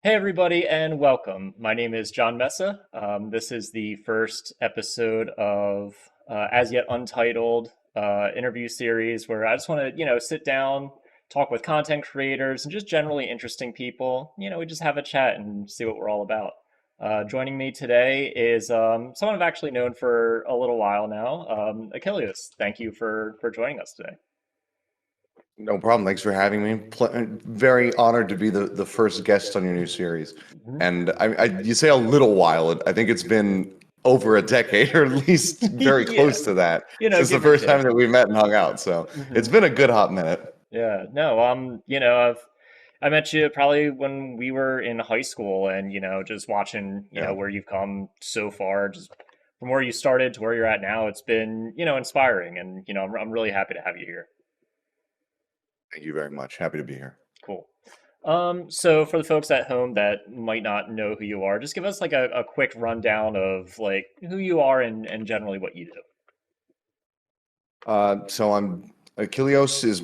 Hey, everybody, and welcome. My name is John Mesa. This is the first episode of As Yet Untitled interview series where I just want to, sit down, talk with content creators and just generally interesting people. We just have a chat and see what we're all about. Joining me today is someone I've actually known for a little while now, Achilles. Thank you for joining us today. No problem. Thanks for having me. Very honored to be the first guest on your new series. Mhm. And you say a little while. I think it's been over a decade, or at least very Yeah, close to that, since the give or first take. time that we met and hung out. So it's Mhm. been a good hot minute. Yeah, no, I met you probably when we were in high school and, just watching, Yeah. where you've come so far, just from where you started to where you're at now, it's been, inspiring and, I'm really happy to have you here. Thank you very much. Happy to be here. Cool. So for the folks at home that might not know who you are, just give us like a quick rundown of like who you are and generally what you do. So I'm Achilios is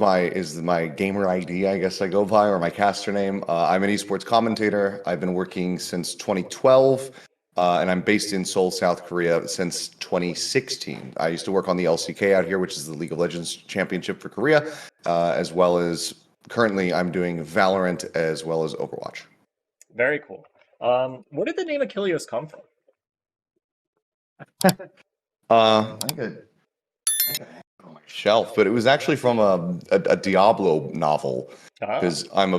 my gamer ID, I guess I go by, or my caster name. I'm an esports commentator. I've been working since 2012, and I'm based in Seoul, South Korea since 2016. I used to work on the LCK out here, which is the League of Legends Championship for Korea, as well as currently I'm doing Valorant as well as Overwatch. Very cool. Where did the name Achilles come from? I could on my shelf, but it was actually from a Diablo novel Ah, because I'm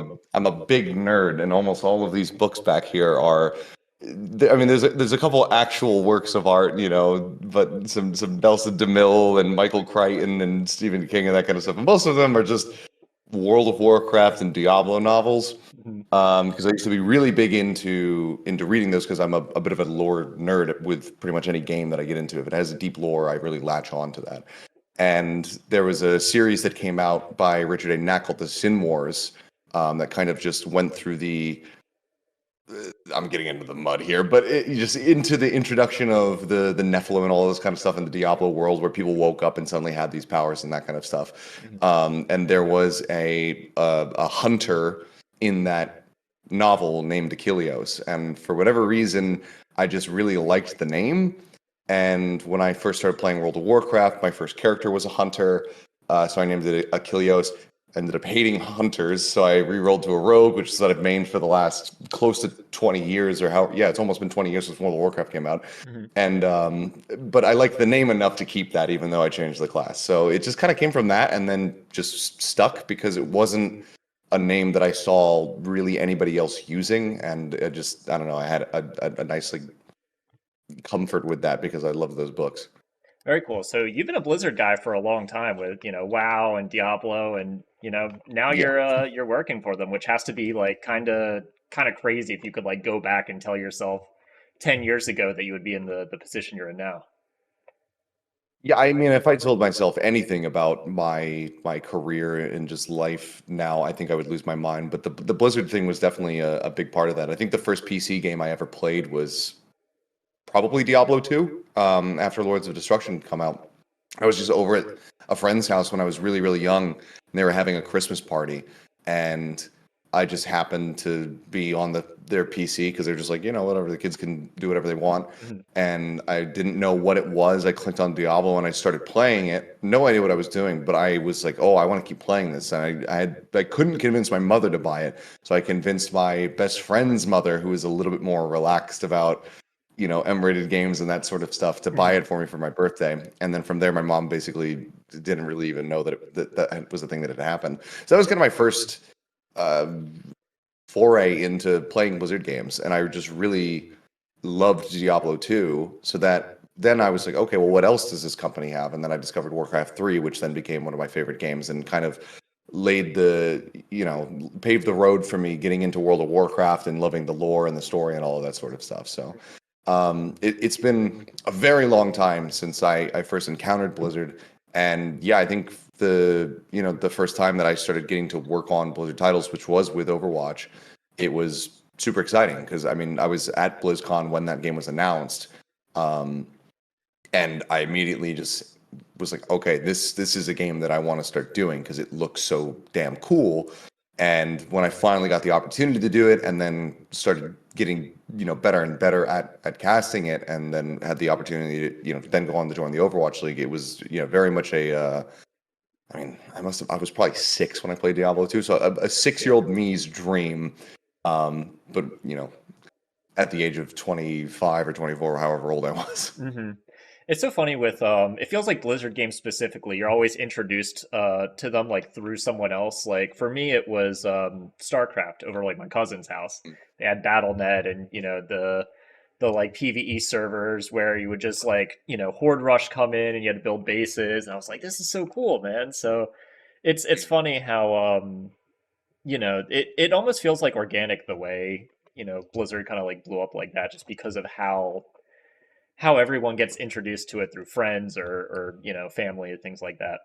a big nerd, and almost all of these books back here are. I mean, there's a couple actual works of art, but some Nelson DeMille and Michael Crichton and Stephen King and that kind of stuff, and most of them are just World of Warcraft and Diablo novels. mhm. Because I used to be really big into reading those because I'm a bit of a lore nerd with pretty much any game that I get into. If it has a deep lore, I really latch on to that. And there was a series that came out by Richard A. Knack called The Sin Wars, that kind of just went through I'm getting into the mud here, but just into the introduction of the Nephilim and all this kind of stuff in the Diablo world, where people woke up and suddenly had these powers and that kind of stuff. Mhm. And there was a hunter in that novel named Achilios, and for whatever reason, I just really liked the name. And when I first started playing World of Warcraft, my first character was a hunter, so I named it Achilios. Ended up hating hunters, so I re-rolled to a rogue, which is what I've mained for the last close to 20 years, or how, yeah, it's almost been 20 years since World of Warcraft came out. Mhm. And but I like the name enough to keep that, even though I changed the class. So it just kind of came from that, and then just stuck because it wasn't a name that I saw really anybody else using, and I don't know, I had a nice like comfort with that because I love those books. Very cool. So you've been a Blizzard guy for a long time with, WoW and Diablo and, now Yeah. you're working for them, which has to be like kind of crazy if you could like go back and tell yourself 10 years ago that you would be in the position you're in now. Yeah, I mean, if I told myself anything about my career and just life now, I think I would lose my mind. But the Blizzard thing was definitely a big part of that. I think the first PC game I ever played was probably Diablo 2, after Lords of Destruction come out. I was just over at a friend's house when I was really, really young, and they were having a Christmas party, and I just happened to be on their PC because they're just like, whatever, the kids can do whatever they want. Mhm. And I didn't know what it was. I clicked on Diablo and I started playing it. No idea what I was doing, but I was like, oh, I want to keep playing this. And I couldn't convince my mother to buy it, so I convinced my best friend's mother, who was a little bit more relaxed about M-rated games and that sort of stuff, to buy Mhm. it for me for my birthday. And then from there, my mom basically didn't really even know that was the thing that had happened. So that was kind of my first uh, foray into playing Blizzard games, and I just really loved Diablo 2. So that then I was like, okay, well, what else does this company have? And then I discovered Warcraft 3, which then became one of my favorite games and kind of laid paved the road for me getting into World of Warcraft and loving the lore and the story and all of that sort of stuff. So it's been a very long time since I first encountered Blizzard, and yeah, I think the first time that I started getting to work on Blizzard titles, which was with Overwatch, it was super exciting because I mean I was at BlizzCon when that game was announced, um, and I immediately just was like, okay, this is a game that I want to start doing because it looks so damn cool. And when I finally got the opportunity to do it, and then started getting better and better at casting it, and then had the opportunity to then go on to join the Overwatch League, it was very much a I mean, I was probably 6 when I played Diablo 2, so a 6-year-old me's dream. But at the age of 25 or 24, however old I was. Hmm. It's so funny with it feels like Blizzard games specifically, you're always introduced to them like through someone else. Like for me it was StarCraft over like my cousin's house. They had BattleNet and the like PvE servers where you would just like, Horde Rush come in and you had to build bases and I was like this is so cool, man. So it's funny how it almost feels like organic the way, Blizzard kind of like blew up like that just because of how everyone gets introduced to it through friends or family and things like that.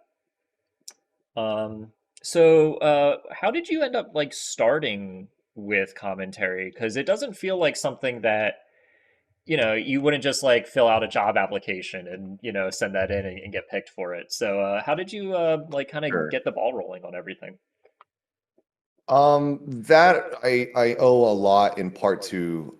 So how did you end up like starting with commentary? Because it doesn't feel like something that you wouldn't just like fill out a job application and send that in and get picked for it. So how did you like kind of Sure. get the ball rolling on everything? That I owe a lot in part to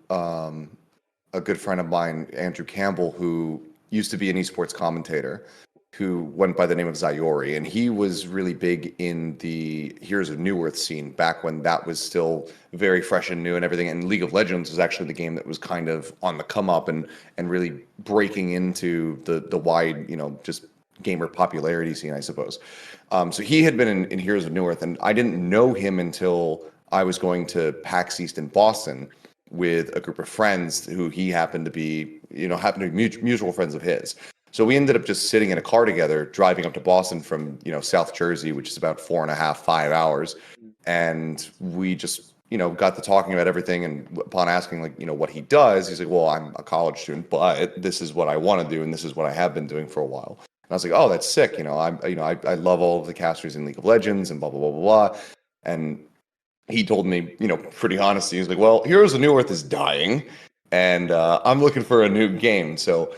a good friend of mine, Andrew Campbell, who used to be an esports commentator, who went by the name of Zayori, and he was really big in the Heroes of New Earth scene back when that was still very fresh and new and everything. And League of Legends was actually the game that was kind of on the come up and really breaking into the wide, just gamer popularity scene, I suppose. So he had been in Heroes of New Earth, and I didn't know him until I was going to PAX East in Boston with a group of friends who he happened to be, mutual friends of his. So we ended up just sitting in a car together, driving up to Boston from, South Jersey, which is about 4.5, 5 hours. And we just, got to talking about everything. And upon asking, like, what he does, he's like, well, I'm a college student, but this is what I want to do. And this is what I have been doing for a while. And I was like, oh, that's sick. I love all of the casters in League of Legends and blah, blah, blah, blah, blah. And he told me, pretty honestly, he's like, well, Heroes of New Earth is dying and I'm looking for a new game. So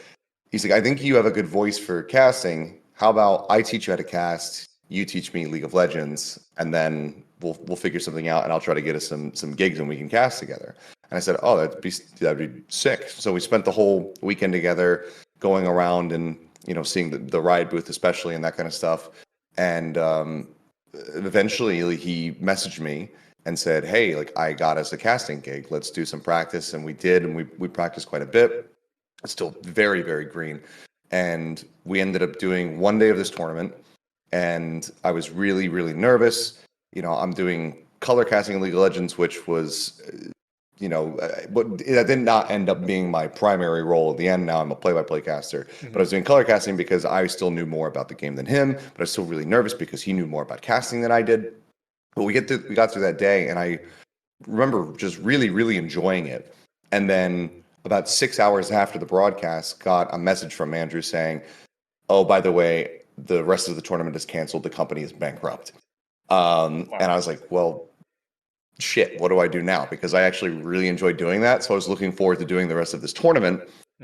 he's like, I think you have a good voice for casting. How about I teach you how to cast, you teach me League of Legends, and then we'll figure something out, and I'll try to get us some gigs and we can cast together. And I said, oh, that'd be sick. So we spent the whole weekend together, going around and seeing the Riot booth, especially, and that kind of stuff. And eventually, he messaged me and said, hey, like, I got us a casting gig. Let's do some practice, and we did, and we practiced quite a bit. Still very, very green. And we ended up doing one day of this tournament, and I was really, really nervous. I'm doing color casting in League of Legends, which was, but that did not end up being my primary role at the end. Now I'm a play-by-play caster, but I Hmm. was doing color casting because I still knew more about the game than him, but I was still really nervous because he knew more about casting than I did. But we got through that day, and I remember just really, really enjoying it. And then about 6 hours after the broadcast, got a message from Andrew saying, "Oh, by the way, the rest of the tournament is canceled. The company is bankrupt." And Wow. I was like, "Well, shit. What do I do now?" Because I actually really enjoyed doing that, so I was looking forward to doing the rest of this tournament.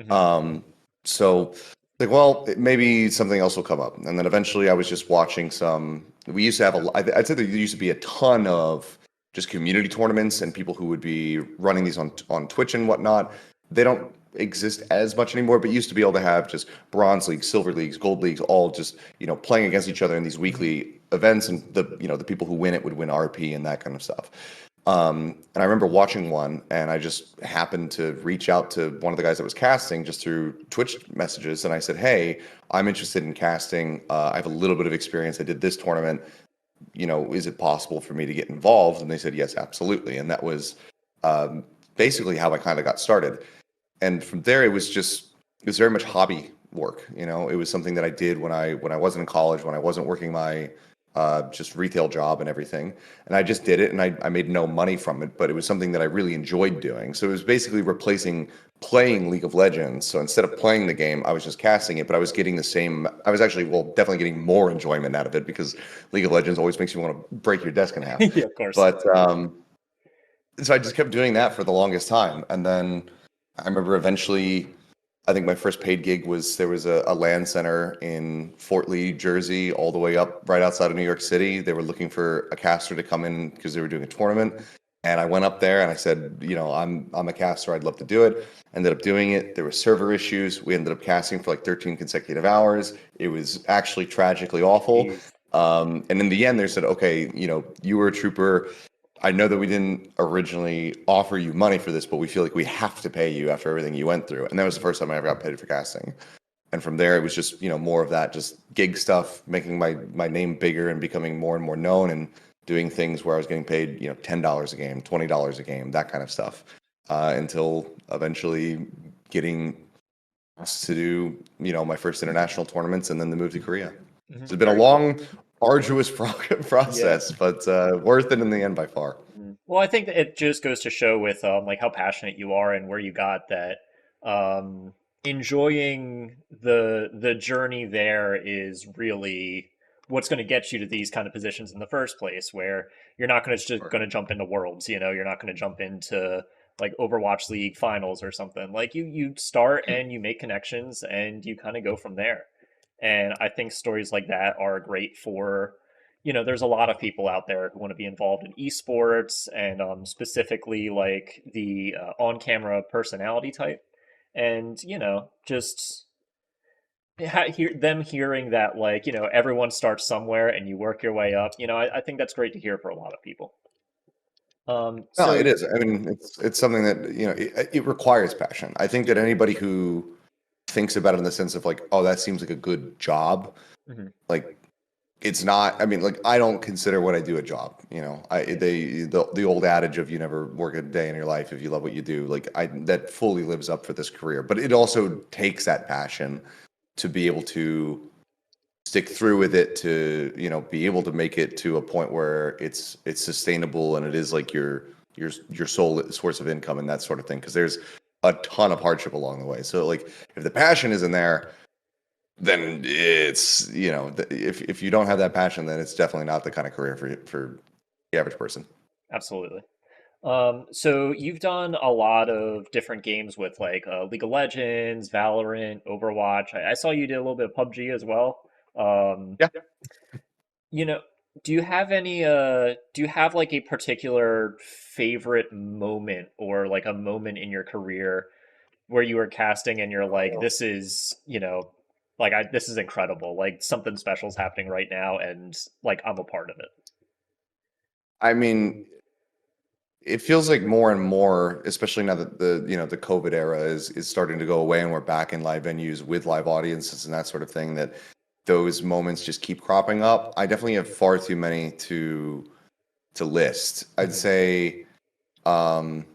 Hmm. So like, well, maybe something else will come up. And then eventually I was just watching some, we used to have I'd say there used to be a ton of just community tournaments and people who would be running these on Twitch and whatnot. They don't exist as much anymore, but used to be able to have just bronze leagues, silver leagues, gold leagues, all just, playing against each other in these Hmm. weekly events. And the people who win it would win RP and that kind of stuff. And I remember watching one, and I just happened to reach out to one of the guys that was casting just through Twitch messages, and I said, "Hey, I'm interested in casting. I have a little bit of experience. I did this tournament. Is it possible for me to get involved?" And they said, "Yes, absolutely." And that was um, basically how I kind of got started. And from there, it was very much hobby work. It was something that I did when I wasn't in college, when I wasn't working my just retail job and everything. And I just did it, and I made no money from it, but it was something that I really enjoyed doing. So it was basically replacing playing League of Legends. So instead of playing the game, I was just casting it, but I was getting the same. I was actually, well, definitely getting more enjoyment out of it because League of Legends always makes you want to break your desk in half. Yeah, of course. But so I just kept doing that for the longest time, and then I remember eventually. I think my first paid gig was there was a LAN center in Fort Lee, Jersey, all the way up right outside of New York City. They were looking for a caster to come in because they were doing a tournament. And I went up there and I said, I'm a caster. I'd love to do it. Ended up doing it. There were server issues. We ended up casting for like 13 consecutive hours. It was actually tragically awful. Jeez. And in the end, they said, okay, you were a trooper. I know that we didn't originally offer you money for this, but we feel like we have to pay you after everything you went through. And that was the first time I ever got paid for casting. And from there, it was just, more of that, just gig stuff, making my name bigger and becoming more and more known and doing things where I was getting paid, $10 a game, $20 a game, that kind of stuff, until eventually getting asked to do, my first international tournaments and then the move to Korea. Hmm. So it's been a Very cool. long, arduous Yeah. process, but worth it in the end by far. Well, I think that it just goes to show with like how passionate you are and where you got that. Enjoying the journey there is really what's going to get you to these kind of positions in the first place, where you're not going to jump into worlds. You're not going to jump into like Overwatch League finals or something. Like you start and you make connections and you kind of go from there. And I think stories like that are great for, there's a lot of people out there who want to be involved in esports and specifically like the on camera personality type. And, just them hearing that, like, everyone starts somewhere and you work your way up, I think that's great to hear for a lot of people. No, So, it is. I mean, it's something that it requires passion. I think that anybody who thinks about it in the sense of like, oh, that seems like a good job, mhm, like it's not. I mean, like I don't consider what I do a job. yeah, The old adage of you never work a day in your life if you love what you do. Like that fully lives up for this career, but it also takes that passion to be able to stick through with it, to be able to make it to a point where it's sustainable and it is like your sole source of income and that sort of thing, because there's a ton of hardship along the way. So like if the passion isn't there, then it's if you don't have that passion, then it's definitely not the kind of career for the average person. absolutely. So you've done a lot of different games with like League of Legends, Valorant, Overwatch. I saw you did a little bit of PUBG as well. Um, Yeah. you know, do you have like a particular favorite moment or like a moment in your career where you were casting and you're like, this is, like this is incredible. Like something special is happening right now and like I'm a part of it. I mean, it feels like more and more, especially now that the COVID era is starting to go away and we're back in live venues with live audiences and that sort of thing, that those moments just keep cropping up. I definitely have far too many to list. I'd Mhm. say, um,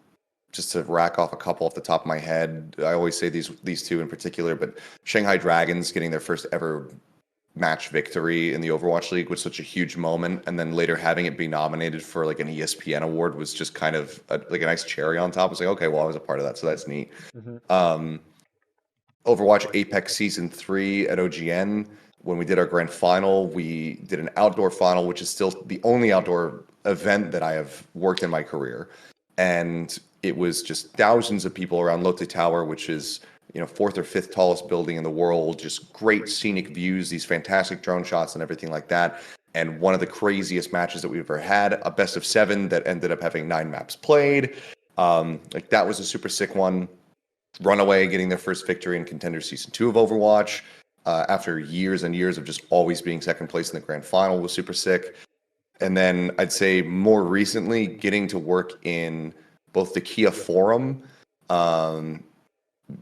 just to rack off a couple off the top of my head, I always say these two in particular, but Shanghai Dragons getting their first ever match victory in the Overwatch League was such a huge moment, and then later having it be nominated for like an ESPN award was just kind of like a nice cherry on top. It was like, okay, well, I was a part of that, so that's neat. Mhm. Um, Overwatch Apex Season 3 at OGN, when we did our grand final, we did an outdoor final, which is still the only outdoor event that I have worked in my career. And it was just thousands of people around Lotte Tower, which is, fourth or fifth tallest building in the world, just great scenic views, these fantastic drone shots and everything like that. And one of the craziest matches that we've ever had, a best of 7 that ended up having 9 maps played. Like that was a super sick one. Runaway getting their first victory in Contender Season 2 of Overwatch, after years and years of just always being second place in the grand final, was super sick. And then I'd say more recently, getting to work in both the Kia Forum, um,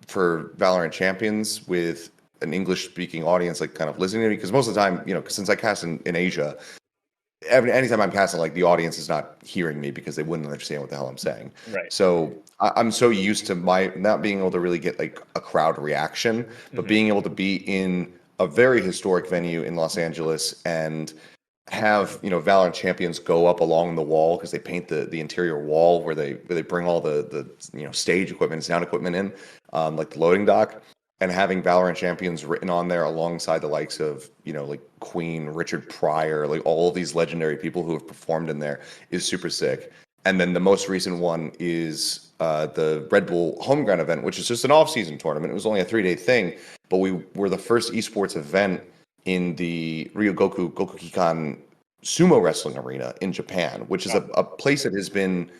for Valorant Champions with an English speaking audience, like kind of listening to me. Because most of the time, since I cast in Asia, anytime I'm casting, like the audience is not hearing me because they wouldn't understand what the hell I'm saying. Right. So I'm so used to my not being able to really get like a crowd reaction, but Mhm. being able to be in a very historic venue in Los Angeles and have Valorant champions go up along the wall, because they paint the interior wall where they bring all the stage equipment and sound equipment in, like the loading dock, and having Valorant champions written on there alongside the likes of like Queen, Richard Pryor, like all of these legendary people who have performed in there, is super sick. And then the most recent one is the Red Bull Homeground event, which is just an off-season tournament. It was only a 3-day thing, but we were the first esports event in the Ryogoku Gokukikan sumo wrestling arena in Japan, which is Wow. a place that has been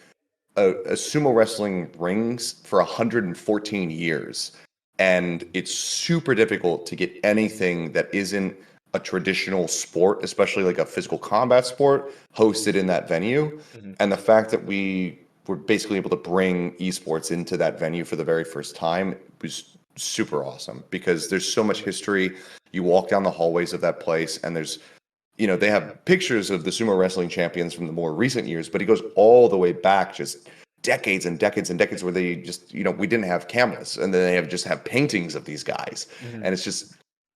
a sumo wrestling rings for 114 years. And it's super difficult to get anything that isn't a traditional sport, especially like a physical combat sport, hosted in that venue. Mhm. And the fact that we were basically able to bring esports into that venue for the very first time was super awesome because there's so much history. You walk down the hallways of that place, and they have pictures of the sumo wrestling champions from the more recent years, but it goes all the way back just decades and decades and decades where they just, we didn't have cameras, and then they have paintings of these guys. Mhm. And it's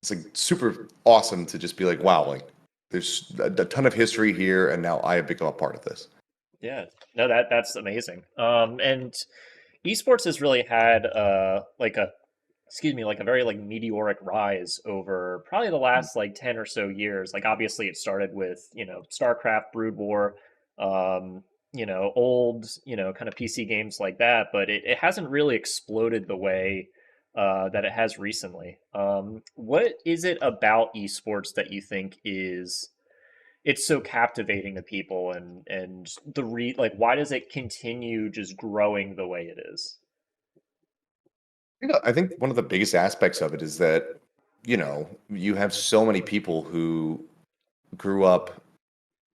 like super awesome to just be like, wow, like there's a ton of history here, and now I have become a part of this. Yeah. No, that's amazing. And esports has really had like a like a very like meteoric rise over probably the last like 10 or so years. Like obviously it started with, StarCraft, Brood War, old, kind of PC games like that, but it hasn't really exploded the way that it has recently. What is it about esports that you think is it's so captivating to people, and like why does it continue just growing the way it is? I think one of the biggest aspects of it is that, you have so many people who grew up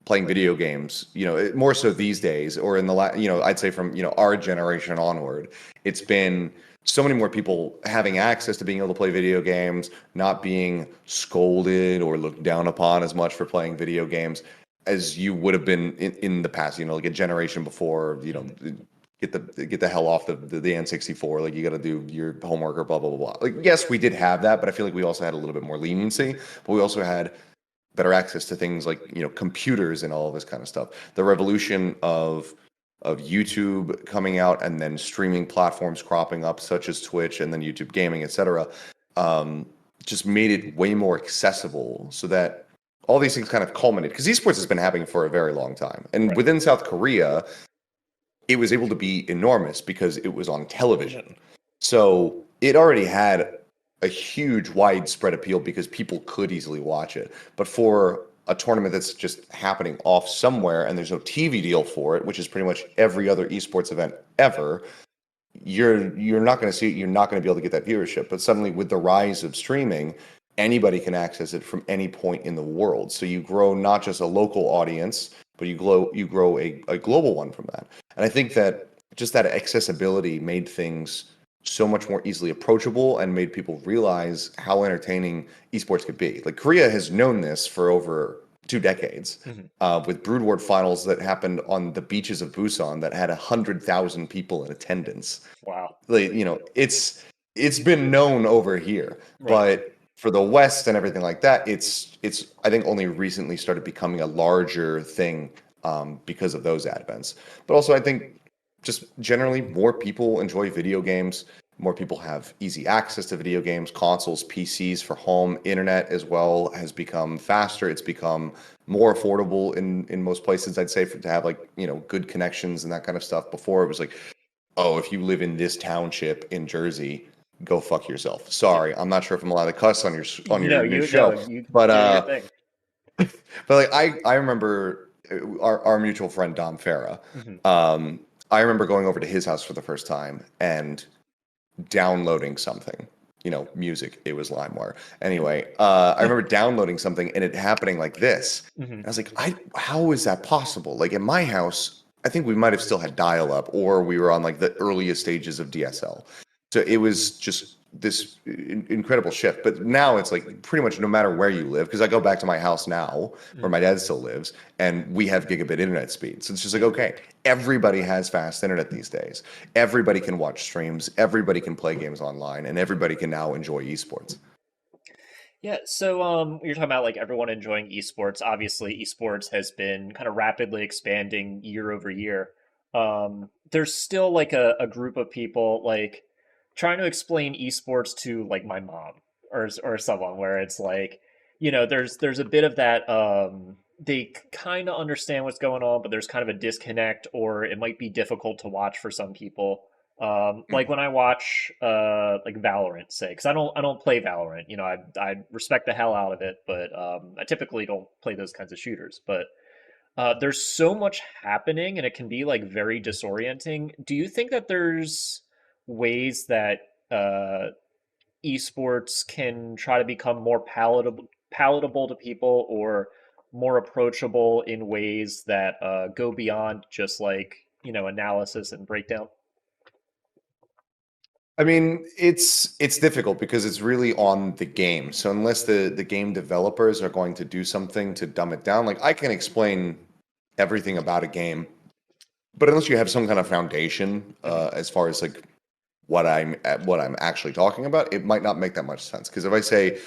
playing video games, more so these days, or in I'd say from, our generation onward, it's been so many more people having access to being able to play video games, not being scolded or looked down upon as much for playing video games as you would have been in the past, like a generation before, Mhm. get the hell off the N64. Like you got to do your homework or blah blah blah blah. Like yes, we did have that, but I feel like we also had a little bit more leniency. But we also had better access to things like computers and all of this kind of stuff. The revolution of YouTube coming out and then streaming platforms cropping up such as Twitch and then YouTube Gaming, etc., um, just made it way more accessible so that all these things kind of culminated because esports has been happening for a very long time. And Right. within South Korea, it was able to be enormous because it was on television. So it already had a huge widespread appeal because people could easily watch it. But for a tournament that's just happening off somewhere and there's no TV deal for it, which is pretty much every other esports event ever, you're not going to see it, you're not going to be able to get that viewership. But suddenly with the rise of streaming, anybody can access it from any point in the world. So you grow not just a local audience, but you grow a global one from that. And I think that just that accessibility made things so much more easily approachable and made people realize how entertaining esports could be. Like Korea has known this for over 2 decades, Mhm. with Brood War finals that happened on the beaches of Busan that had 100,000 people in attendance. Wow. Like, it's been known over here, Right. but for the West and everything like that, it's I think only recently started becoming a larger thing, because of those advents. But also, I think just generally more people enjoy video games. More people have easy access to video games, consoles, PCs for home. Internet as well has become faster. It's become more affordable in most places. I'd say to have like good connections and that kind of stuff. Before it was like, oh, if you live in this township in Jersey, go fuck yourself. Yeah. Sorry, I'm not sure if I'm allowed to cuss on your on No, your new you no, show, you but do your thing. like I remember our mutual friend Dom Farah. Mhm. Um, I remember going over to his house for the first time and downloading something. Music. It was LimeWire. Anyway, I remember downloading something and it happening like this. Mhm. I was like, how is that possible? Like in my house, I think we might have still had dial-up, or we were on like the earliest stages of DSL. So it was just this incredible shift. But now it's like pretty much no matter where you live, because I go back to my house now where Mhm. my dad still lives, and we have gigabit internet speed. So it's just like, okay, everybody has fast internet these days. Everybody can watch streams, everybody can play games online, and everybody can now enjoy esports. Yeah, so you're talking about like everyone enjoying esports. Obviously, esports has been kind of rapidly expanding year over year. There's still like a group of people like trying to explain esports to like my mom or someone where it's like, there's a bit of that. they kind of understand what's going on, but there's kind of a disconnect, or it might be difficult to watch for some people. Like when I watch like Valorant, say, because I don't play Valorant. You know, I respect the hell out of it, but I typically don't play those kinds of shooters. But there's so much happening, and it can be like very disorienting. Do you think that there's ways that esports can try to become more palatable to people, or more approachable in ways that go beyond just like, analysis and breakdown? I mean, it's difficult because it's really on the game. So unless the game developers are going to do something to dumb it down, like I can explain everything about a game, but unless you have some kind of foundation Hmm. as far as like what I'm actually talking about, it might not make that much sense. Because if I say,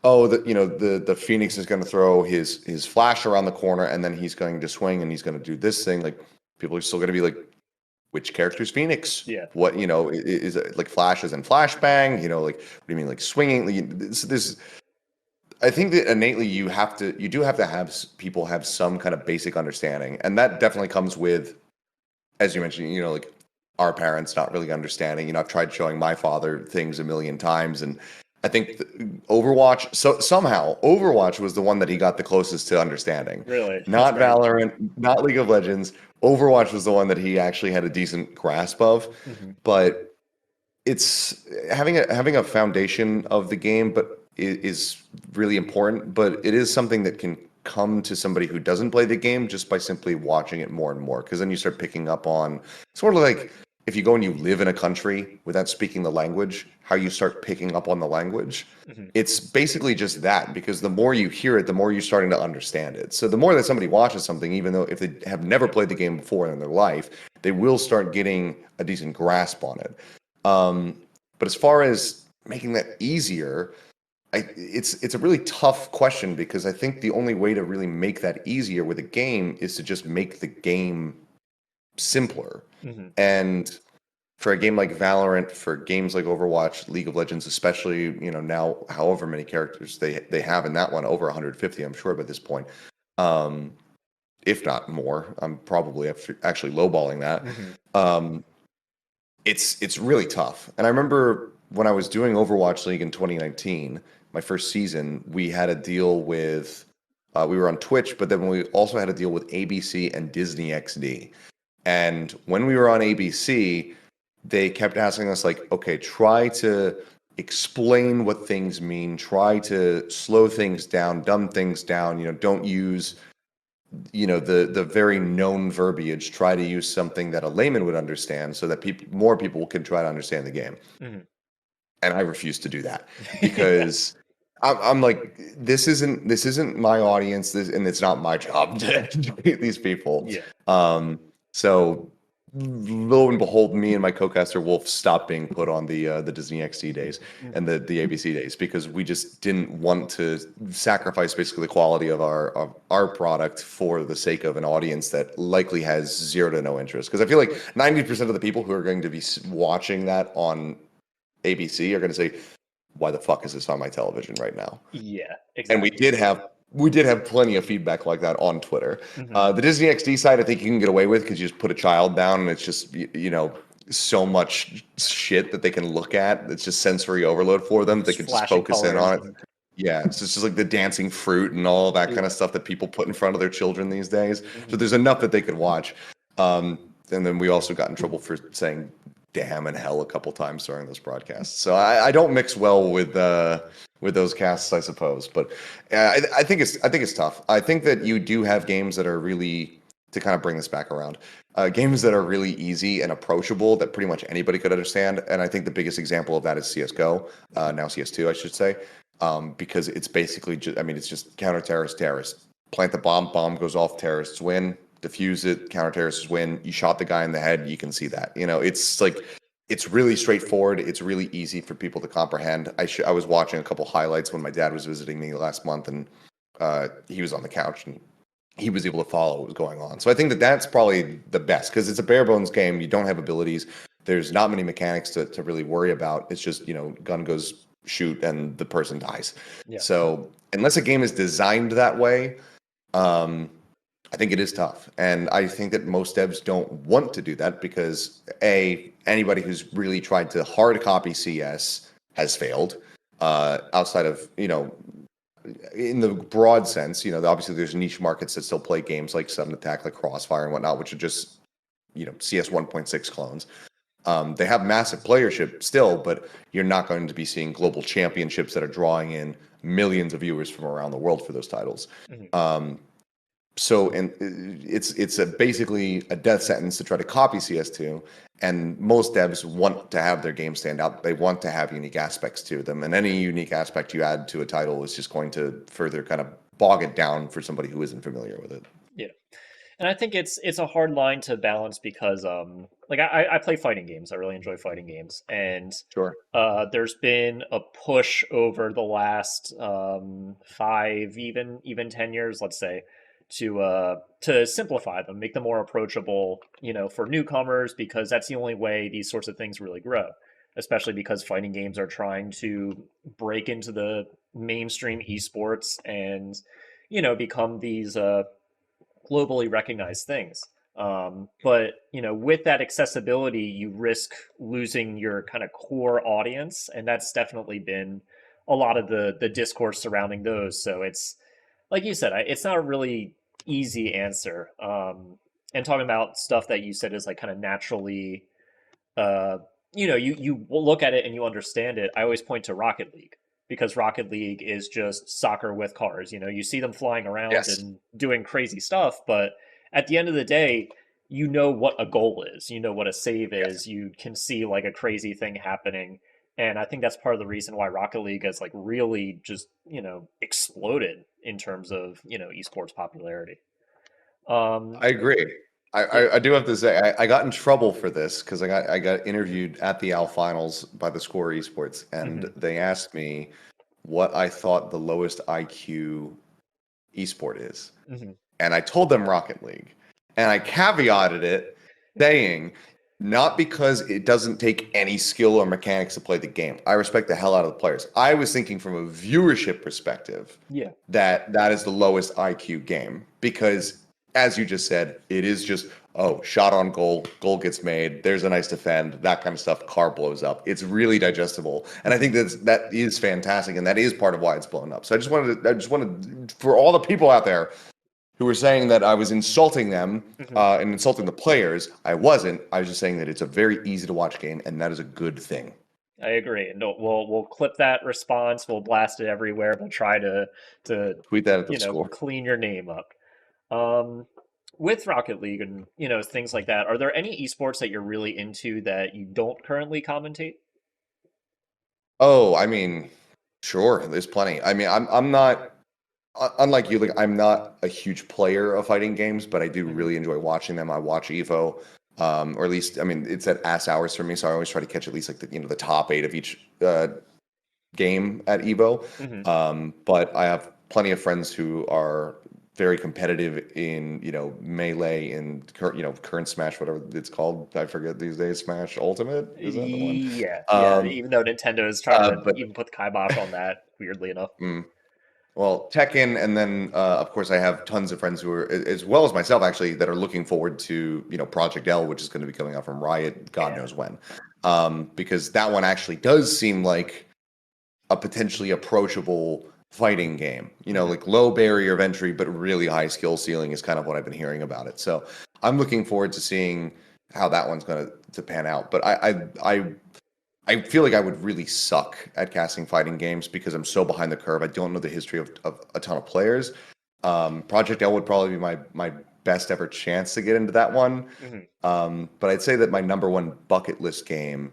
oh, the Phoenix is going to throw his flash around the corner and then he's going to swing and he's going to do this thing, like people are still going to be like, which character's Phoenix? Yeah. What, is it like flashes and flashbang? Like, what do you mean, like swinging? Like, this, I think that innately you do have to have people have some kind of basic understanding. And that definitely comes with, as you mentioned, like our parents not really understanding. I've tried showing my father things a million times, and I think Overwatch. So somehow Overwatch was the one that he got the closest to understanding. Really. That's Not great. Valorant, not League of Legends. Overwatch was the one that he actually had a decent grasp of. Hmm. But it's having a foundation of the game, but is really important. But it is something that can come to somebody who doesn't play the game just by simply watching it more and more, because then you start picking up on sort of like if you go and you live in a country without speaking the language, how you start picking up on the language. Hmm. It's basically just that, because the more you hear it, the more you're starting to understand it. So the more that somebody watches something, even though if they have never played the game before in their life, they will start getting a decent grasp on it. um, but as far as making that easier, it's a really tough question, because I think the only way to really make that easier with a game is to just make the game simpler. Hmm. And for a game like Valorant, for games like Overwatch, League of Legends, especially, now however many characters they have in that one, over 150, I'm sure by this point, um, if not more. I'm probably actually lowballing that. Hmm. Um, it's really tough. And I remember when I was doing Overwatch League in 2019, my first season, we had a deal with we were on Twitch, but then we also had a deal with ABC and Disney XD. And when we were on ABC, they kept asking us like, okay, try to explain what things mean, try to slow things down, dumb things down, don't use the very known verbiage. Try to use something that a layman would understand, so that more people can try to understand the game. Hmm. And I refuse to do that, because I'm like, this isn't my audience, and it's not my job to educate these people. Yeah. So lo and behold, me and my co-caster Wolf stopped being put on the Disney XD days and the ABC days, because we just didn't want to sacrifice basically the quality of our product for the sake of an audience that likely has zero to no interest. Because I feel like 90% of the people who are going to be watching that on ABC are going to say, "Why the fuck is this on my television right now?" Yeah, And we exactly. did have we did have plenty of feedback like that on Twitter. Hmm. The Disney XD side, I think you can get away with, because you just put a child down and it's just so much shit that they can look at. It's just sensory overload for them. They Just can just flashing focus in colors. on it. Yeah, so it's just like the dancing fruit and all that kind Yeah. of stuff that people put in front of their children these days. So Hmm. there's enough that they could watch. And then we also got in trouble for saying "damn" and "hell" a couple times during those broadcasts. So I don't mix well with those casts, I suppose. But I think it's tough. I think that you do have games that are really, to kind of bring this back around, games that are really easy and approachable that pretty much anybody could understand. And I think the biggest example of that is CS:GO, now CS2, I should say, because it's basically just, I mean, it's just counter terrorist. Plant the bomb, bomb goes off, terrorists win. Defuse it, counter terrorists win. You shot the guy in the head, you can see that. It's like, it's really straightforward. It's really easy for people to comprehend. I was watching a couple highlights when my dad was visiting me last month, and he was on the couch and he was able to follow what was going on. So I think that that's probably the best, because it's a bare bones game. You don't have abilities. There's not many mechanics to really worry about. It's just, gun goes, shoot, and the person dies. Yeah. So unless a game is designed that way, Um, I think it is tough. And I think that most devs don't want to do that because anybody who's really tried to hard copy CS has failed. Outside of, in the broad sense, obviously there's niche markets that still play games like Sudden Attack, like Crossfire and whatnot, which are just, CS 1.6 clones. They have massive playership still, but you're not going to be seeing global championships that are drawing in millions of viewers from around the world for those titles. Mhm. So and it's basically a death sentence to try to copy CS2, and most devs want to have their game stand out. They want to have unique aspects to them, and any unique aspect you add to a title is just going to further kind of bog it down for somebody who isn't familiar with it. Yeah. And I think it's a hard line to balance because like I play fighting games. I really enjoy fighting games, and Sure. there's been a push over the last 5, even 10 years, let's say, to simplify them, make them more approachable, for newcomers, because that's the only way these sorts of things really grow. Especially because fighting games are trying to break into the mainstream esports and become these globally recognized things. But with that accessibility, you risk losing your kind of core audience, and that's definitely been a lot of the discourse surrounding those. So it's like you said, it's not a really easy answer. And talking about stuff that you said is like kind of naturally uh, you look at it and you understand it. I always point to Rocket League because Rocket League is just soccer with cars. You see them flying around Yes. and doing crazy stuff, but at the end of the day, you know what a goal is. You know what a save Yes. is. You can see like a crazy thing happening. And I think that's part of the reason why Rocket League has like really just, exploded in terms of, esports popularity. Um, I agree. I, yeah. I, I do have to say I got in trouble for this because I got interviewed at the Al Finals by the Score Esports, and Hmm. they asked me what I thought the lowest IQ esport is. Hmm. And I told them Rocket League. And I caveated it saying, not because it doesn't take any skill or mechanics to play the game. I respect the hell out of the players. I was thinking from a viewership perspective Yeah. that that is the lowest IQ game because, as you just said, it is just, oh, shot on goal, goal gets made, there's a nice defend, that kind of stuff, car blows up. It's really digestible. And I think that is fantastic, and that is part of why it's blown up. So I just wanted for all the people out there who were saying that I was insulting them Hmm. and insulting the players. I wasn't. I was just saying that it's a very easy to watch game, and that is a good thing. I agree. No, we'll clip that response. We'll blast it everywhere. We'll try to Tweet that at the score. clean your name up. Um, with Rocket League and things like that, are there any esports that you're really into that you don't currently commentate? Oh, I mean, sure, there's plenty. I mean, I'm not unlike you. Like, I'm not a huge player of fighting games, but I do Hmm. really enjoy watching them. I watch Evo, or at least, I mean, it's at ass hours for me, so I always try to catch at least like the top eight of each game at Evo. Hmm. But I have plenty of friends who are very competitive in melee and current Smash, whatever it's called. I forget these days. Smash Ultimate, is that the one? Yeah, yeah. Um, Even though Nintendo is trying to but even put the kibosh on that, weirdly enough. mm, well, Tekken, and then of course I have tons of friends who are, as well as myself actually, that are looking forward to Project L, which is going to be coming out from Riot, God Yeah. knows when, because that one actually does seem like a potentially approachable fighting game. Hmm. Like low barrier of entry, but really high skill ceiling is kind of what I've been hearing about it. So I'm looking forward to seeing how that one's going to pan out. But I feel like I would really suck at casting fighting games because I'm so behind the curve. I don't know the history of a ton of players. Project L would probably be my best ever chance to get into that one. Hmm. But I'd say that my number one bucket list game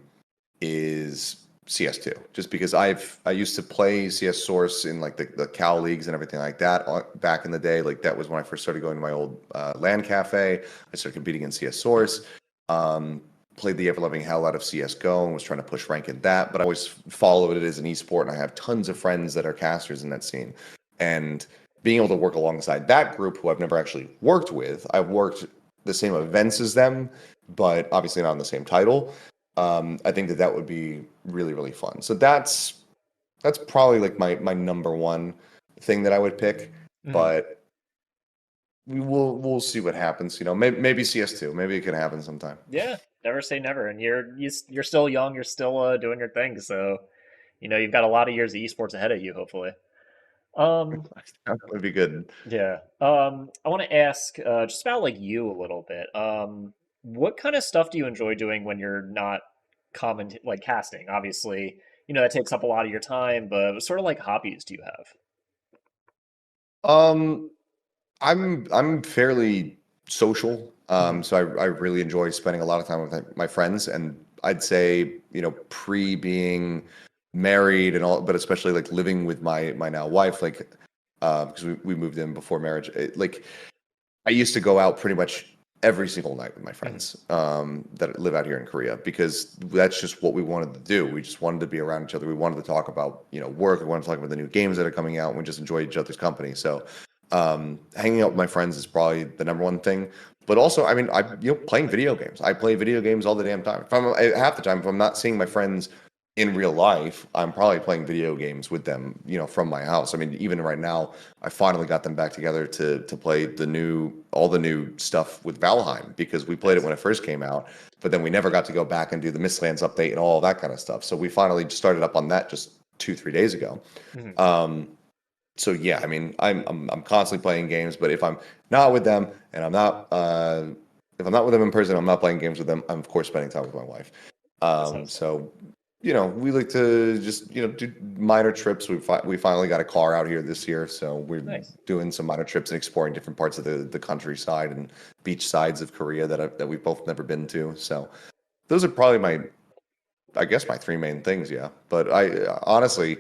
is CS2, just because I used to play CS Source in like the Cal leagues and everything like that back in the day. Like that was when I first started going to my old LAN cafe. I started competing in CS Source. Um, Played the ever loving hell out of CS:GO and was trying to push rank in that. But I always followed it as an esport, and I have tons of friends that are casters in that scene. And being able to work alongside that group, who I've never actually worked with, I've worked the same events as them, but obviously not on the same title. I think that that would be really, really fun. So that's probably like my number one thing that I would pick. Hmm. But we'll see what happens. You know, maybe CS2. Maybe it can happen sometime. Yeah, never say never. And you're still young. You're still doing your thing. So you've got a lot of years of esports ahead of you. Hopefully. Um, That would be good. yeah. I want to ask just about like you a little bit. What kind of stuff do you enjoy doing when you're not like casting? Obviously, that takes up a lot of your time. But what sort of like hobbies do you have? Um, I'm fairly social, Hmm. so I really enjoy spending a lot of time with my friends, and I'd say pre being married and all, but especially like living with my now wife, like because we moved in before marriage, like I used to go out pretty much every single night with my Hmm. friends that live out here in Korea because that's just what we wanted to do. We just wanted to be around each other. We wanted to talk about work. We wanted to talk about the new games that are coming out. And we just enjoy each other's company. So hanging out with my friends is probably the number one thing. But also, I mean, playing video games. I play video games all the damn time. If I'm half the time, if I'm not seeing my friends in real life, I'm probably playing video games with them, from my house. I mean, even right now, I finally got them back together to play all the new stuff with Valheim because we played it Nice. when it first came out, but then we never got to go back and do the Mistlands update and all that kind of stuff. So we finally just started up on that just 2 3 days ago. Hmm. Um, so yeah, I mean, I'm constantly playing games, but if I'm not with them and if I'm not with them in person, I'm not playing games with them. I'm of course spending time with my wife. That sounds fun. So we like to just do minor trips. We finally got a car out here this year, so we're Nice. doing some minor trips and exploring different parts of the countryside and beach sides of Korea that we've both never been to. So those are probably I guess my three main things. Yeah, but I honestly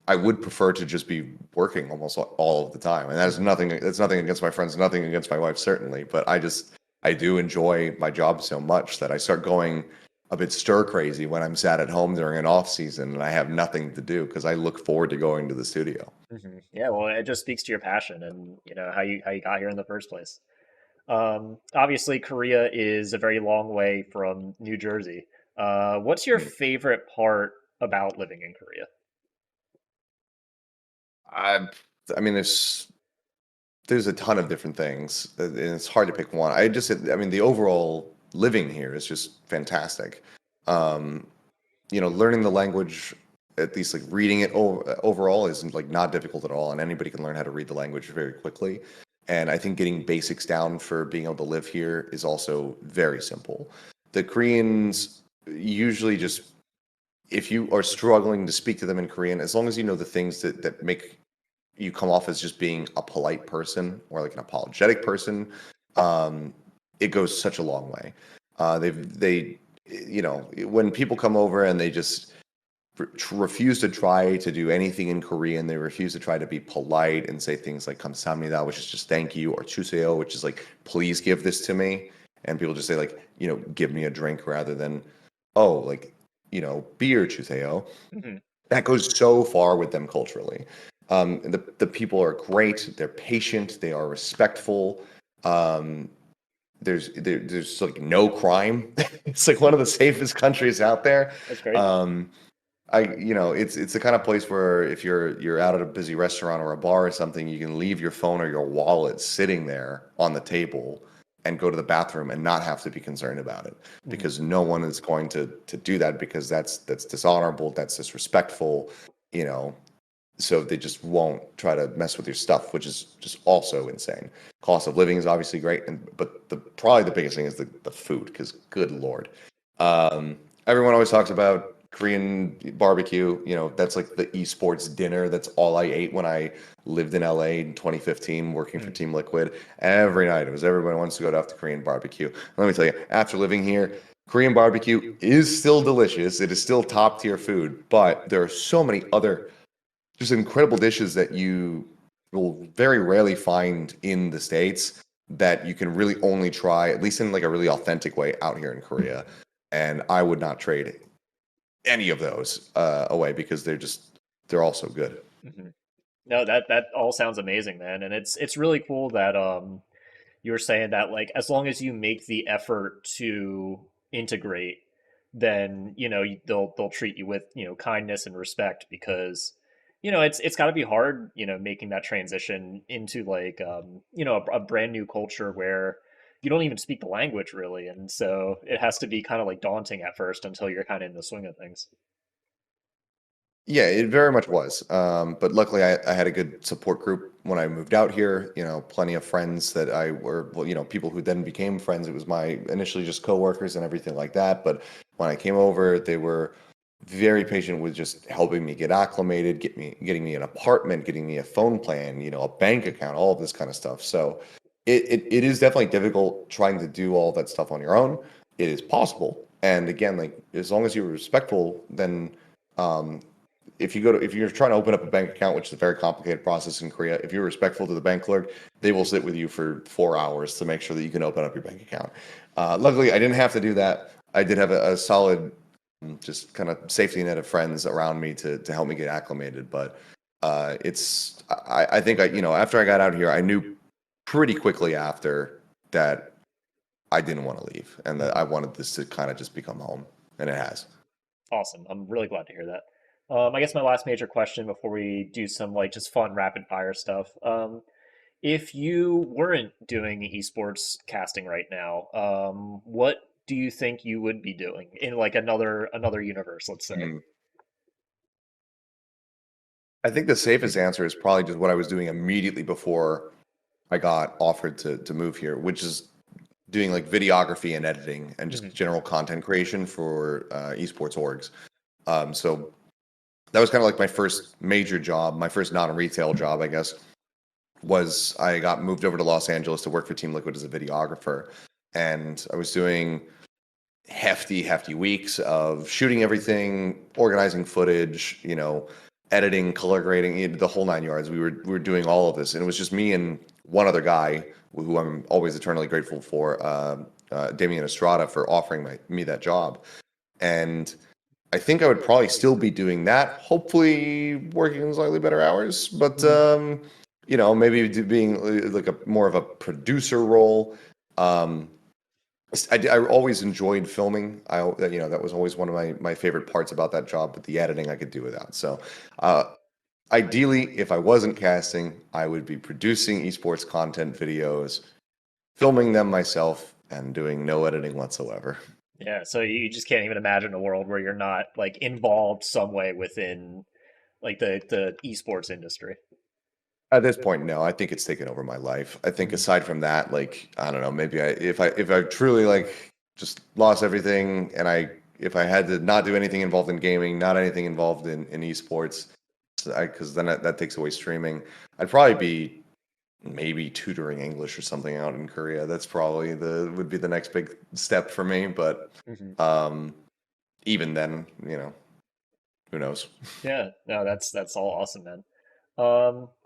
I would prefer to just be working almost all of the time, and that's Hmm. nothing. That's nothing against my friends, nothing against my wife, certainly. But I do enjoy my job so much that I start going a bit stir crazy when I'm sat at home during an off season and I have nothing to do because I look forward to going to the studio. Hmm. Yeah, well, it just speaks to your passion and how you got here in the first place. Obviously, Korea is a very long way from New Jersey. What's your Hmm. favorite part about living in Korea? I, I mean, there's a ton of different things, and it's hard to pick one. I mean, the overall living here is just fantastic. Um, learning the language, at least like reading it overall, is like not difficult at all, and anybody can learn how to read the language very quickly. And I think getting basics down for being able to live here is also very simple. The Koreans usually just, if you are struggling to speak to them in Korean, as long as you know the things that make you come off as just being a polite person or like an apologetic person, um, it goes such a long way. When people come over and they just refuse to try to do anything in Korean, they refuse to try to be polite and say things like "감사합니다," which is just thank you, or "주세요," which is like please give this to me, and people just say like give me a drink rather than oh like beer 주세요. Hmm. That goes so far with them culturally. The people are great. They're patient. They are respectful. Um, there's like no crime. It's like one of the safest countries out there. That's great. Um, it's the kind of place where if you're out at a busy restaurant or a bar or something, you can leave your phone or your wallet sitting there on the table and go to the bathroom and not have to be concerned about it Hmm. because no one is going to do that because that's dishonorable, that's disrespectful, you know. So they just won't try to mess with your stuff, which is just also insane. Cost of living is obviously great, but probably the biggest thing is the food because good lord. Everyone always talks about Korean barbecue. That's like the esports dinner. That's all I ate when I lived in LA in 2015, working for Hmm. Team Liquid. Every night, it was everybody wants to go to Korean barbecue. Let me tell you, after living here, Korean barbecue is still delicious. It is still top tier food, but there are so many other just incredible dishes that you will very rarely find in the States that you can really only try, at least in like a really authentic way, out here in Korea. And I would not trade any of those away because they're all so good. Hmm. No, that all sounds amazing, man, and it's really cool that you were saying that like as long as you make the effort to integrate, then they'll treat you with kindness and respect because it's got to be hard, making that transition into like, a brand new culture where you don't even speak the language really, and so it has to be kind of like daunting at first until you're kind of in the swing of things. Yeah, it very much was. But luckily, I had a good support group when I moved out here. Plenty of friends that I were, well, people who then became friends. It was my initially just coworkers and everything like that. But when I came over, they were very patient with just helping me get acclimated, getting me an apartment, getting me a phone plan, a bank account, all of this kind of stuff. So it is definitely difficult trying to do all that stuff on your own. It is possible, and again, like as long as you're respectful, then. Um, if you're trying to open up a bank account, which is a very complicated process in Korea, if you're respectful to the bank clerk, they will sit with you for 4 hours to make sure that you can open up your bank account. Luckily, I didn't have to do that. I did have a solid, just kind of safety net of friends around me to help me get acclimated. But I think after I got out here, I knew pretty quickly after that I didn't want to leave and that I Mhm. wanted this to kind of just become home, and it has. Awesome. I'm really glad to hear that. I guess my last major question before we do some like just fun rapid fire stuff. If you weren't doing esports casting right now, what do you think you would be doing in like another universe, let's say? Mm. I think the safest answer is probably just what I was doing immediately before I got offered to move here, which is doing like videography and editing and just Hmm. general content creation for esports orgs. So that was kind of like my first major job, my first non-retail job, I guess, was I got moved over to Los Angeles to work for Team Liquid as a videographer. And I was doing hefty weeks of shooting everything, organizing footage, editing, color grading, the whole 9 yards. We were doing all of this, and it was just me and one other guy who I'm always eternally grateful for, Damian Estrada, for offering me that job. And I think I would probably still be doing that, hopefully working slightly better hours, but Hmm. maybe being like a more of a producer role. Um, I always enjoyed filming. That was always one of my favorite parts about that job, but the editing I could do without. So, uh, ideally, if I wasn't casting, I would be producing esports content videos, filming them myself, and doing no editing whatsoever. Yeah, so you just can't even imagine a world where you're not like involved some way within like the esports industry. At this point, no. I think it's taken over my life. I think Mhm. aside from that, like I don't know, maybe if I truly like just lost everything and if I had to not do anything involved in gaming, not anything involved in esports, because then that takes away streaming. I'd probably be maybe tutoring English or something out in Korea. That's probably the would be the next big step for me. But Mhm. um, even then, who knows? Yeah, no, that's all awesome, man.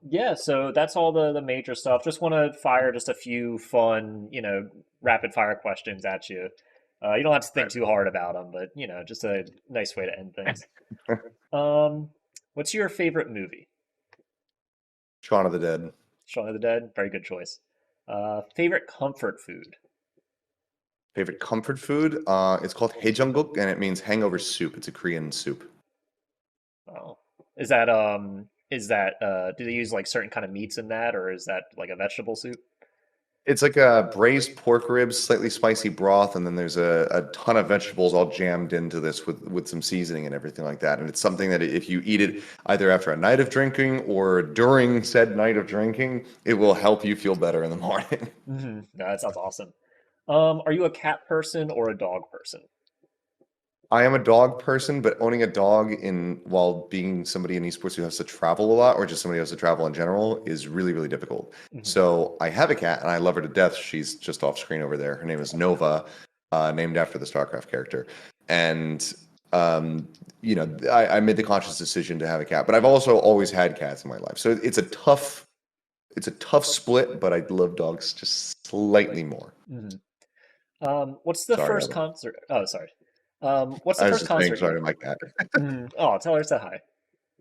Yeah, so that's all the major stuff. Just want to fire just a few fun, rapid fire questions at you. You don't have to think Right. too hard about them, but just a nice way to end things. Um, what's your favorite movie? Shaun of the Dead. Shaun of the Dead. Very good choice. Favorite comfort food? Favorite comfort food? It's called Haejanguk, and it means hangover soup. It's a Korean soup. Oh, is that do they use like certain kind of meats in that, or is that like a vegetable soup? It's like a braised pork ribs, slightly spicy broth, and then there's a ton of vegetables all jammed into this with some seasoning and everything like that. And it's something that if you eat it either after a night of drinking or during said night of drinking, it will help you feel better in the morning. Hmm. No, that sounds awesome. Are you a cat person or a dog person? I am a dog person, but owning a dog in while being somebody in esports who has to travel a lot, or just somebody who has to travel in general, is really difficult. Hmm. So I have a cat, and I love her to death. She's just off screen over there. Her name is Nova, named after the StarCraft character. And um, I made the conscious decision to have a cat, but I've also always had cats in my life. So it's a tough split, but I love dogs just slightly more. Hmm. What's the Sorry, first Evan. concert? Oh, sorry. What's the I was first just saying concert you? sorry to my cat. Mhm. Oh, tell her to hi.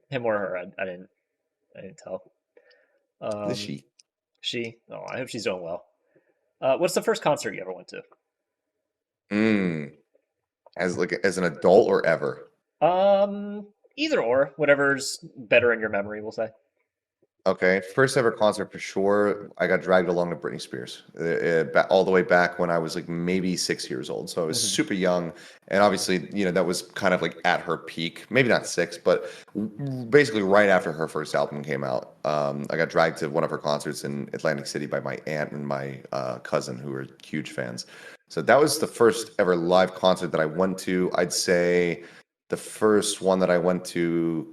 Him or her? I didn't tell. This Um, she. she. Oh, I hope she's doing well. What's the first concert you ever went to? Mm. As an adult or ever? Either or, whatever's better in your memory, we'll say. Okay, first ever concert for sure. I got dragged along to Britney Spears, all the way back when I was like maybe 6 years old. So I was Hmm. super young, and obviously, that was kind of like at her peak. Maybe not six, but basically right after her first album came out. I got dragged to one of her concerts in Atlantic City by my aunt and my cousin, who were huge fans. So that was the first ever live concert that I went to. I'd say the first one that I went to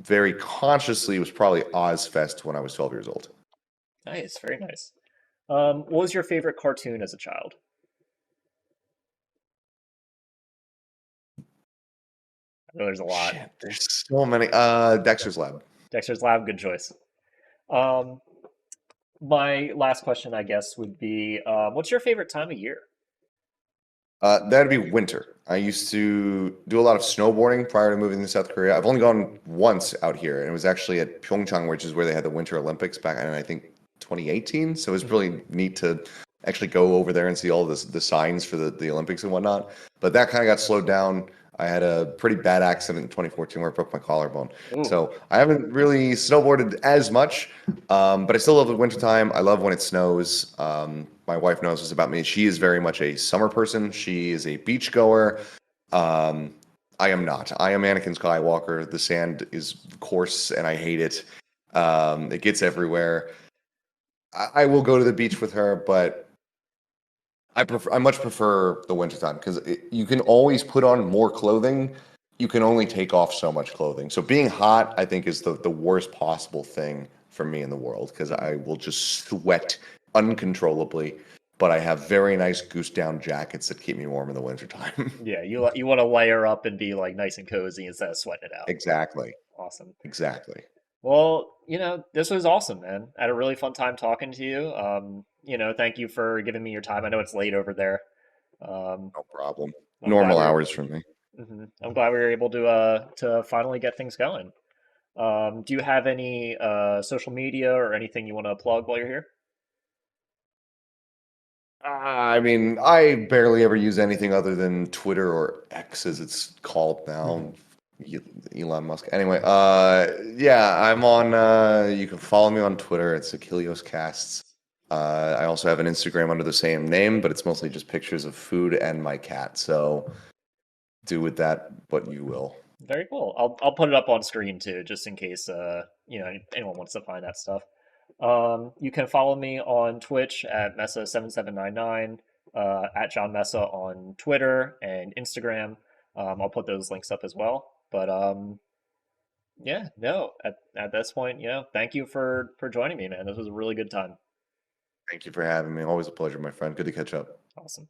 very consciously was probably Ozfest when I was 12 years old. Nice, very nice. What was your favorite cartoon as a child? I know there's a lot. Shit, there's so many. Dexter's Lab. Dexter's Lab, good choice. Um, my last question, I guess, would be, what's your favorite time of year? That'd be winter. I used to do a lot of snowboarding prior to moving to South Korea. I've only gone once out here, and it was actually at Pyeongchang, which is where they had the Winter Olympics back in, I think, 2018. So it was Hmm. really neat to actually go over there and see all the signs for the Olympics and whatnot. But that kind of got slowed down. I had a pretty bad accident in 2014 where I broke my collarbone. Ooh, So I haven't really snowboarded as much, but I still love the wintertime. I love when it snows. My wife knows this about me. She is very much a summer person. She is a beach goer. Um, I am not. I am Anakin Skywalker. The sand is coarse and I hate it. It gets everywhere. I will go to the beach with her, but I much prefer the wintertime because you can always put on more clothing. You can only take off so much clothing. So being hot, I think, is the worst possible thing for me in the world because I will just sweat uncontrollably. But I have very nice goose down jackets that keep me warm in the wintertime. yeah, you want to layer up and be like nice and cozy instead of sweating it out. Exactly. Awesome. Exactly. Well, this was awesome, man. I had a really fun time talking to you. Thank you for giving me your time. I know it's late over there. Um, No problem. I'm glad Normal we hours for me. I'm glad we were able to finally get things going. Do you have any social media or anything you want to plug while you're here? I mean, I barely ever use anything other than Twitter or X as it's called now. E- Elon Musk. Anyway, yeah, I'm on. You can follow me on Twitter. It's Achilios Casts. I also have an Instagram under the same name, but it's mostly just pictures of food and my cat. So do with that what you will. Very cool. I'll put it up on screen too, just in case anyone wants to find that stuff. You can follow me on Twitch at Mesa7799, at John Mesa on Twitter and Instagram. I'll put those links up as well. But yeah, no, at this point, thank you for joining me, man. This was a really good time. Thank you for having me. Always a pleasure, my friend. Good to catch up. Awesome.